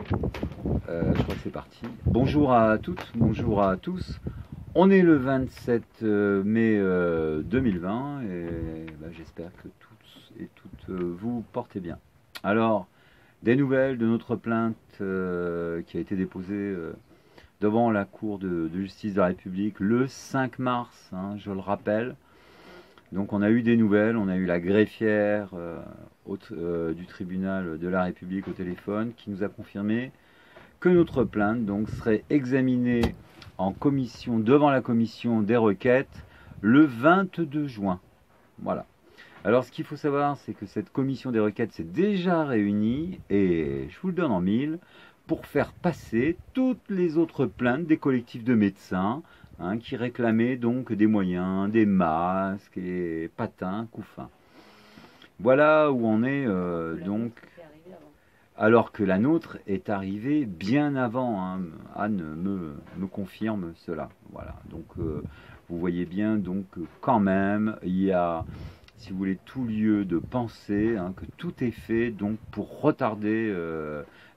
Je crois que c'est parti. Bonjour à toutes, bonjour à tous. On est le 27 mai 2020 et j'espère que tous et toutes vous portez bien. Alors, des nouvelles de notre plainte qui a été déposée devant la Cour de justice de la République le 5 mars, hein, je le rappelle. Donc on a eu des nouvelles, on a eu la greffière du tribunal de la République au téléphone qui nous a confirmé que notre plainte donc serait examinée en commission, devant la commission des requêtes le 22 juin. Voilà. Alors ce qu'il faut savoir, c'est que cette commission des requêtes s'est déjà réunie, et je vous le donne en mille, pour faire passer toutes les autres plaintes des collectifs de médecins, hein, qui réclamaient donc des moyens, des masques et patins, couffins. Voilà où on est donc, alors que la nôtre est arrivée bien avant, hein. Anne me confirme cela. Voilà, donc vous voyez bien donc quand même il y a, si vous voulez, tout lieu de penser, hein, que tout est fait donc pour retarder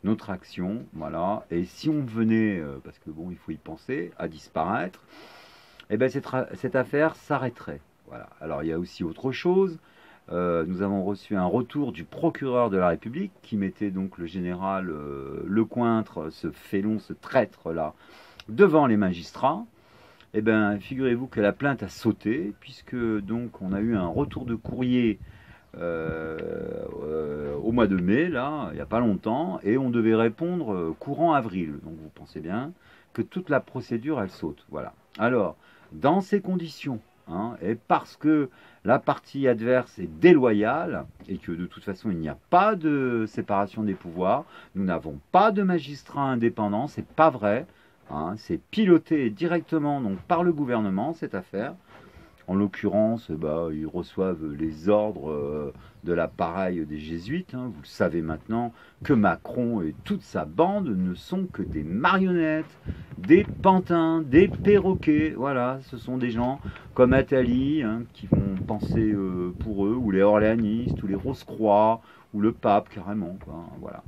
notre action, voilà. Et si on venait, parce que bon, il faut y penser, à disparaître, eh ben cette affaire s'arrêterait. Voilà. Alors il y a aussi autre chose. Nous avons reçu un retour du procureur de la République qui mettait donc le général Lecointre, ce félon, ce traître-là, devant les magistrats. Eh bien, figurez-vous que la plainte a sauté, puisque donc on a eu un retour de courrier au mois de mai, là, il n'y a pas longtemps, et on devait répondre courant avril. Donc vous pensez bien que toute la procédure, elle saute. Voilà. Alors, dans ces conditions, hein, et parce que la partie adverse est déloyale, et que de toute façon il n'y a pas de séparation des pouvoirs, nous n'avons pas de magistrats indépendants, c'est pas vrai. Hein, c'est piloté directement donc, par le gouvernement, cette affaire. En l'occurrence, ils reçoivent les ordres de l'appareil des jésuites. Hein. Vous le savez maintenant que Macron et toute sa bande ne sont que des marionnettes, des pantins, des perroquets. Voilà, ce sont des gens comme Attali, hein, qui vont penser pour eux, ou les orléanistes, ou les Rose-Croix, ou le pape carrément. Quoi, hein, voilà.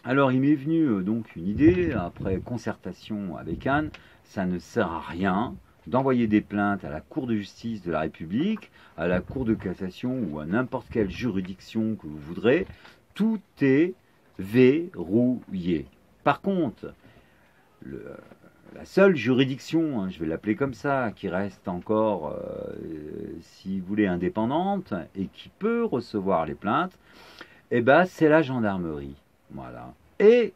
Alors il m'est venu donc une idée, après concertation avec Anne, ça ne sert à rien d'envoyer des plaintes à la Cour de justice de la République, à la Cour de cassation ou à n'importe quelle juridiction que vous voudrez, tout est verrouillé. Par contre, la seule juridiction, hein, je vais l'appeler comme ça, qui reste encore, si vous voulez, indépendante et qui peut recevoir les plaintes, eh ben, c'est la gendarmerie. Voilà. Et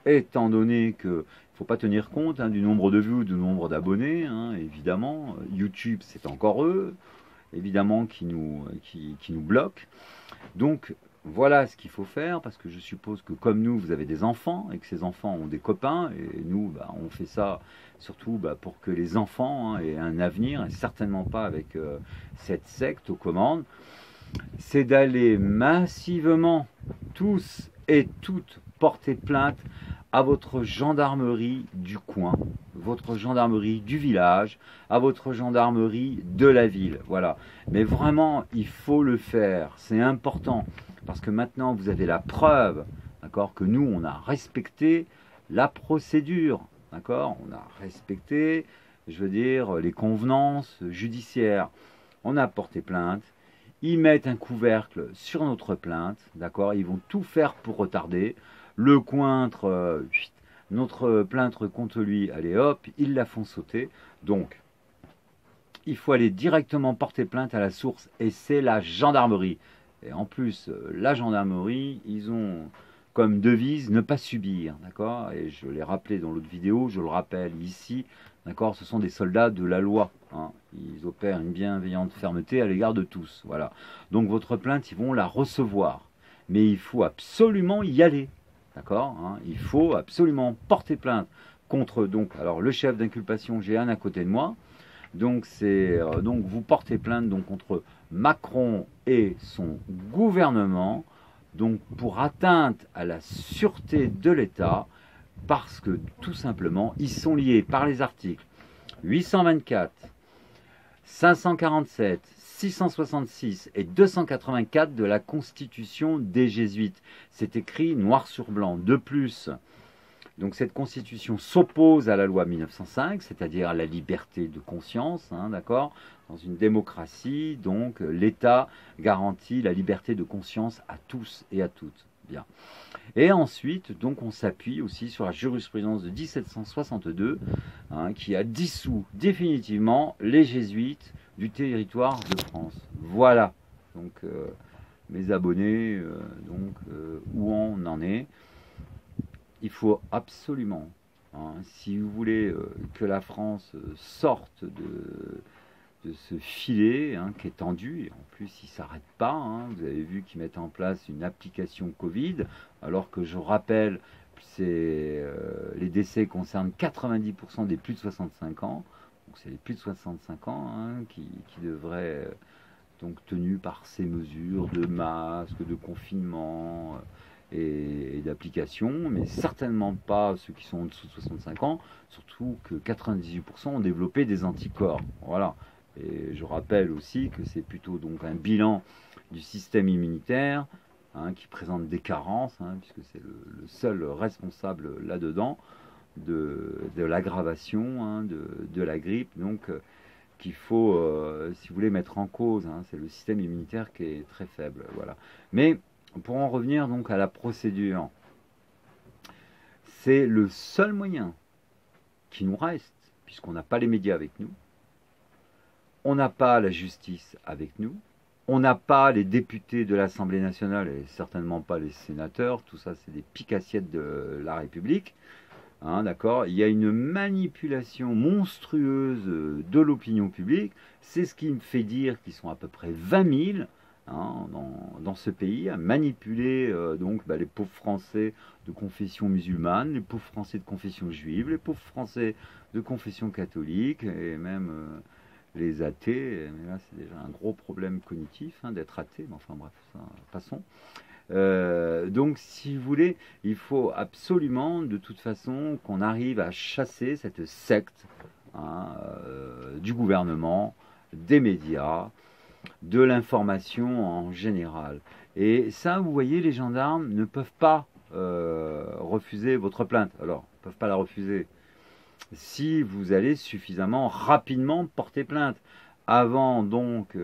étant donné qu'il ne faut pas tenir compte, hein, du nombre de vues, du nombre d'abonnés, hein, évidemment, YouTube c'est encore eux, évidemment, qui nous bloquent. Donc voilà ce qu'il faut faire, parce que je suppose que comme nous, vous avez des enfants, et que ces enfants ont des copains, et nous, on fait ça surtout pour que les enfants, hein, aient un avenir, et certainement pas avec cette secte aux commandes, c'est d'aller massivement, tous et toutes, porter plainte à votre gendarmerie du coin, votre gendarmerie du village, à votre gendarmerie de la ville. Voilà. Mais vraiment, il faut le faire. C'est important. Parce que maintenant, vous avez la preuve, d'accord, que nous, on a respecté la procédure. D'accord, on a respecté, je veux dire, les convenances judiciaires. On a porté plainte. Ils mettent un couvercle sur notre plainte, d'accord. Ils vont tout faire pour retarder. Lecointre, notre plainte contre lui, allez hop, ils la font sauter. Donc, il faut aller directement porter plainte à la source, et c'est la gendarmerie. Et en plus, la gendarmerie, ils ont comme devise ne pas subir, d'accord. Et je l'ai rappelé dans l'autre vidéo, je le rappelle ici, d'accord, ce sont des soldats de la loi, hein. Ils opèrent une bienveillante fermeté à l'égard de tous, voilà. Donc votre plainte, ils vont la recevoir, mais il faut absolument y aller, d'accord, hein. Il faut absolument porter plainte contre, donc, alors le chef d'inculpation, j'ai un à côté de moi, donc c'est donc vous portez plainte donc contre Macron et son gouvernement, donc pour atteinte à la sûreté de l'État, parce que tout simplement ils sont liés par les articles 824, 547, 666 et 284 de la Constitution des Jésuites. C'est écrit noir sur blanc. De plus, donc cette Constitution s'oppose à la loi 1905, c'est-à-dire à la liberté de conscience, hein, d'accord. Dans une démocratie, donc, l'État garantit la liberté de conscience à tous et à toutes. Bien. Et ensuite, donc, on s'appuie aussi sur la jurisprudence de 1762, hein, qui a dissous définitivement les jésuites du territoire de France. Voilà, donc, mes abonnés, où on en est. Il faut absolument, hein, si vous voulez que la France sorte de ce filet, hein, qui est tendu, et en plus il ne s'arrête pas, hein. Vous avez vu qu'ils mettent en place une application Covid, alors que je rappelle, les décès concernent 90% des plus de 65 ans, donc c'est les plus de 65 ans, hein, qui devraient, donc tenus par ces mesures de masque, de confinement et d'application, mais certainement pas ceux qui sont en dessous de 65 ans, surtout que 98% ont développé des anticorps. Voilà. Et je rappelle aussi que c'est plutôt donc un bilan du système immunitaire, hein, qui présente des carences, hein, puisque c'est le seul responsable là-dedans de l'aggravation, hein, de la grippe, donc qu'il faut, si vous voulez, mettre en cause, hein. C'est le système immunitaire qui est très faible. Voilà. Mais pour en revenir donc à la procédure, c'est le seul moyen qui nous reste, puisqu'on n'a pas les médias avec nous, on n'a pas la justice avec nous, on n'a pas les députés de l'Assemblée nationale et certainement pas les sénateurs, tout ça c'est des piques-assiettes de la République, hein, d'accord. Il y a une manipulation monstrueuse de l'opinion publique, c'est ce qui me fait dire qu'ils sont à peu près 20 000, hein, dans ce pays, à manipuler les pauvres Français de confession musulmane, les pauvres Français de confession juive, les pauvres Français de confession catholique, et même les athées. Mais là, c'est déjà un gros problème cognitif, hein, d'être athée, mais enfin bref, ça, passons. Donc, si vous voulez, il faut absolument, de toute façon, qu'on arrive à chasser cette secte, hein, du gouvernement, des médias, de l'information en général. Et ça, vous voyez, les gendarmes ne peuvent pas refuser votre plainte. Alors, ils ne peuvent pas la refuser si vous allez suffisamment rapidement porter plainte. Avant donc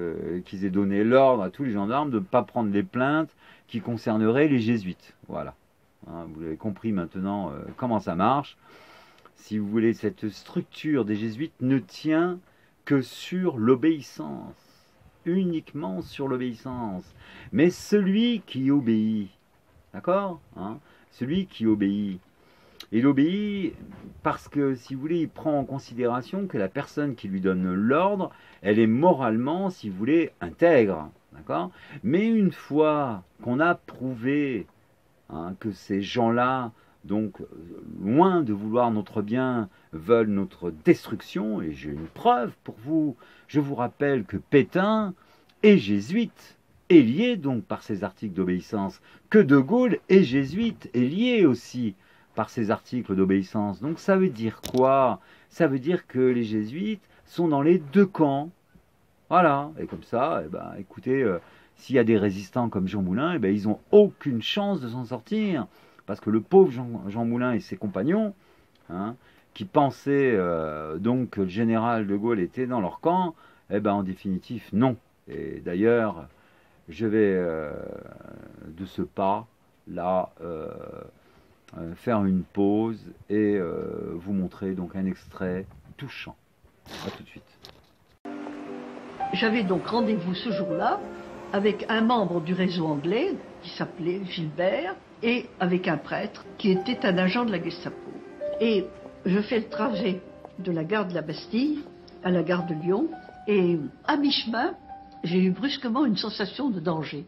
qu'ils aient donné l'ordre à tous les gendarmes de ne pas prendre les plaintes qui concerneraient les jésuites. Voilà. Hein, vous avez compris maintenant comment ça marche. Si vous voulez, cette structure des jésuites ne tient que sur l'obéissance. Uniquement sur l'obéissance. Mais celui qui obéit, d'accord, hein, celui qui obéit, il obéit parce que, si vous voulez, il prend en considération que la personne qui lui donne l'ordre, elle est moralement, si vous voulez, intègre, d'accord. Mais une fois qu'on a prouvé, hein, que ces gens-là, donc, loin de vouloir notre bien, veulent notre destruction, et j'ai une preuve pour vous. Je vous rappelle que Pétain est jésuite, est lié donc par ces articles d'obéissance, que De Gaulle est jésuite, est lié aussi par ces articles d'obéissance. Donc ça veut dire quoi? Ça veut dire que les jésuites sont dans les deux camps. Voilà, et comme ça, écoutez, s'il y a des résistants comme Jean Moulin, ils n'ont aucune chance de s'en sortir. Parce que le pauvre Jean Moulin et ses compagnons, hein, qui pensaient donc que le général de Gaulle était dans leur camp, en définitive, non. Et d'ailleurs, je vais de ce pas, là, faire une pause et vous montrer donc un extrait touchant. A tout de suite. J'avais donc rendez-vous ce jour-là avec un membre du réseau anglais qui s'appelait Gilbert et avec un prêtre qui était un agent de la Gestapo. Et je fais le trajet de la gare de la Bastille à la gare de Lyon et à mi-chemin, j'ai eu brusquement une sensation de danger.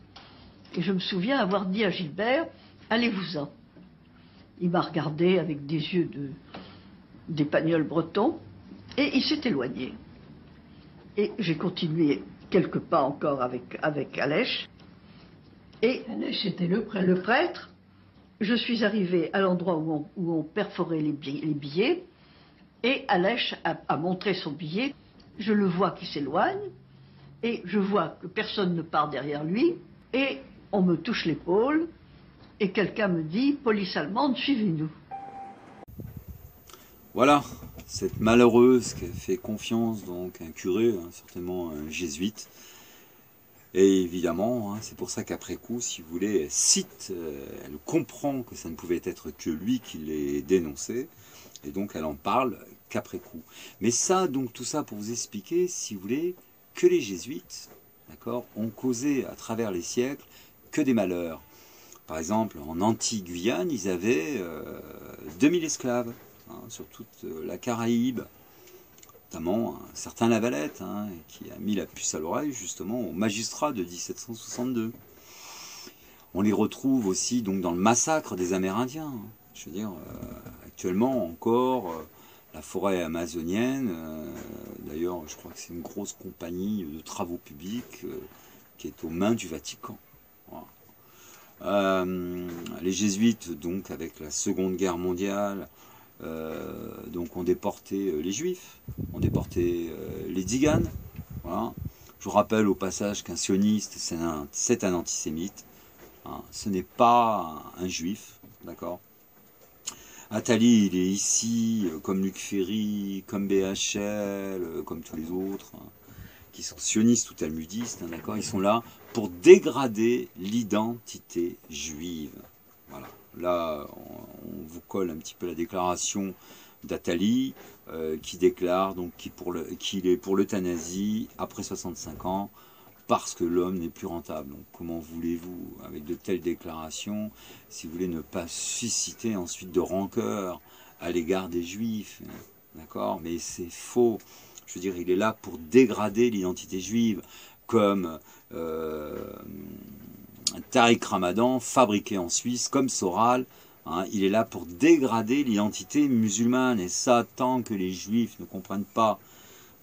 Et je me souviens avoir dit à Gilbert, allez-vous-en. Il m'a regardé avec des yeux d'Épagnol breton et il s'est éloigné. Et j'ai continué quelques pas encore avec Alèche. Et Alèche était le prêtre. Je suis arrivée à l'endroit où on perforait les billets et Alèche a montré son billet. Je le vois qui s'éloigne et je vois que personne ne part derrière lui, et on me touche l'épaule, et quelqu'un me dit « Police allemande, suivez-nous ». Voilà, cette malheureuse qui a fait confiance, donc un curé, hein, certainement un jésuite. Et évidemment, hein, c'est pour ça qu'après coup, si vous voulez, elle cite, elle comprend que ça ne pouvait être que lui qui l'ait dénoncé, et donc elle en parle qu'après coup. Mais ça, donc tout ça pour vous expliquer, si vous voulez, que les jésuites, d'accord, ont causé à travers les siècles que des malheurs. Par exemple, en Antilles-Guyane, ils avaient 2000 esclaves, hein, sur toute la Caraïbe, notamment un certain Lavalette, hein, qui a mis la puce à l'oreille justement aux magistrats de 1762. On les retrouve aussi donc dans le massacre des Amérindiens. Hein. Je veux dire, actuellement encore, la forêt amazonienne, d'ailleurs je crois que c'est une grosse compagnie de travaux publics qui est aux mains du Vatican. Voilà. Les jésuites, donc avec la Seconde Guerre mondiale, donc ont déporté les juifs, ont déporté les tziganes. Voilà. Je vous rappelle au passage qu'un sioniste, c'est un antisémite. Hein. Ce n'est pas un juif, d'accord. Attali, il est ici, comme Luc Ferry, comme BHL, comme tous les autres, hein, qui sont sionistes ou talmudistes, hein, d'accord. Ils sont là pour dégrader l'identité juive. Voilà. Là, on vous colle un petit peu la déclaration d'Attali, qui déclare donc qu'il est pour l'euthanasie après 65 ans, parce que l'homme n'est plus rentable. Donc comment voulez-vous, avec de telles déclarations, si vous voulez ne pas susciter ensuite de rancœur à l'égard des juifs, d'accord? Mais c'est faux. Je veux dire, il est là pour dégrader l'identité juive, comme Tariq Ramadan, fabriqué en Suisse, comme Soral, hein, il est là pour dégrader l'identité musulmane. Et ça, tant que les juifs ne comprennent pas,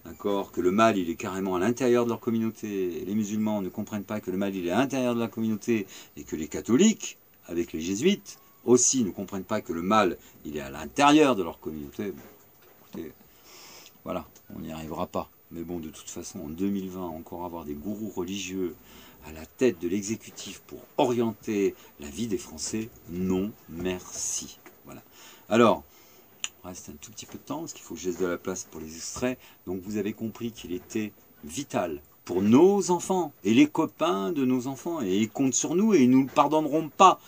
d'accord, que le mal il est carrément à l'intérieur de leur communauté, et les musulmans ne comprennent pas que le mal il est à l'intérieur de la communauté, et que les catholiques, avec les jésuites, aussi ne comprennent pas que le mal il est à l'intérieur de leur communauté, bon, écoutez, voilà, on n'y arrivera pas. Mais bon, de toute façon, en 2020, encore avoir des gourous religieux à la tête de l'exécutif pour orienter la vie des Français, non, merci. Voilà. Alors, il reste un tout petit peu de temps, parce qu'il faut que je laisse de la place pour les extraits. Donc vous avez compris qu'il était vital pour nos enfants, et les copains de nos enfants, et ils comptent sur nous, et ils ne nous pardonneront pas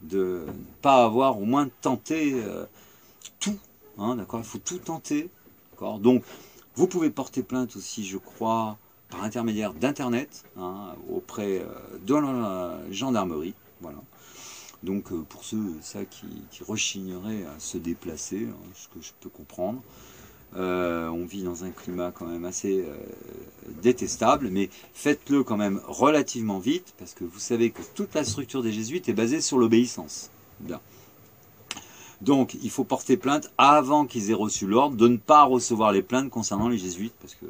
de ne pas avoir au moins tenté tout. Hein, d'accord, il faut tout tenter. Donc, vous pouvez porter plainte aussi, je crois, par intermédiaire d'Internet, hein, auprès de la gendarmerie. Voilà. Donc, pour ça qui rechigneraient à se déplacer, hein, ce que je peux comprendre, on vit dans un climat quand même assez détestable, mais faites-le quand même relativement vite, parce que vous savez que toute la structure des jésuites est basée sur l'obéissance. Bien. Donc, il faut porter plainte avant qu'ils aient reçu l'ordre de ne pas recevoir les plaintes concernant les jésuites, parce que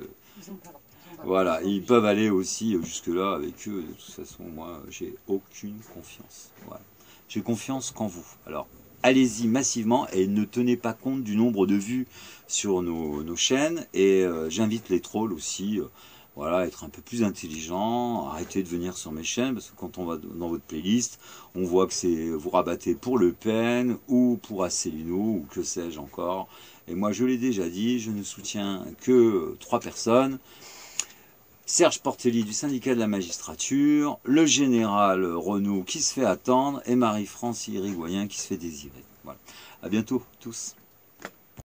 voilà, ils peuvent aller aussi jusque-là avec eux. De toute façon, moi, j'ai aucune confiance. Voilà. J'ai confiance qu'en vous. Alors, allez-y massivement et ne tenez pas compte du nombre de vues sur nos chaînes. Et j'invite les trolls aussi. Voilà, à être un peu plus intelligent, arrêtez de venir sur mes chaînes, parce que quand on va dans votre playlist, on voit que vous rabattez pour Le Pen, ou pour Asselineau, ou que sais-je encore. Et moi, je l'ai déjà dit, je ne soutiens que 3 personnes. Serge Portelli du syndicat de la magistrature, le général Renaud qui se fait attendre, et Marie-France Irigoyen qui se fait désirer. Voilà. À bientôt tous.